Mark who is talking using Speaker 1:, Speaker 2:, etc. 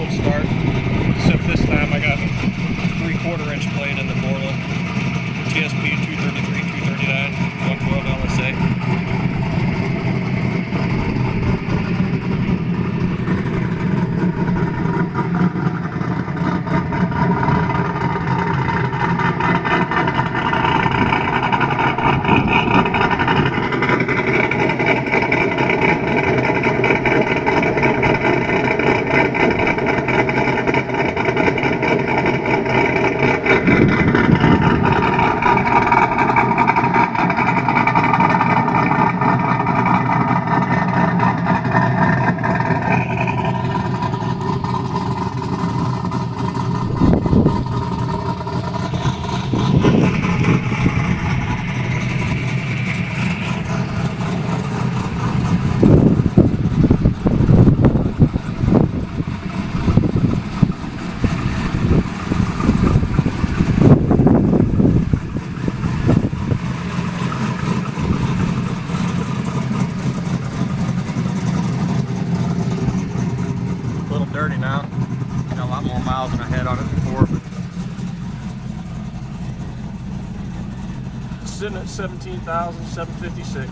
Speaker 1: cold start, except this time I got 3/4 inch blade in the borla. TSP 233, 239, 112 LSA. Dirty now. Got a lot more miles than I had on it before, but it's sitting at 17,756.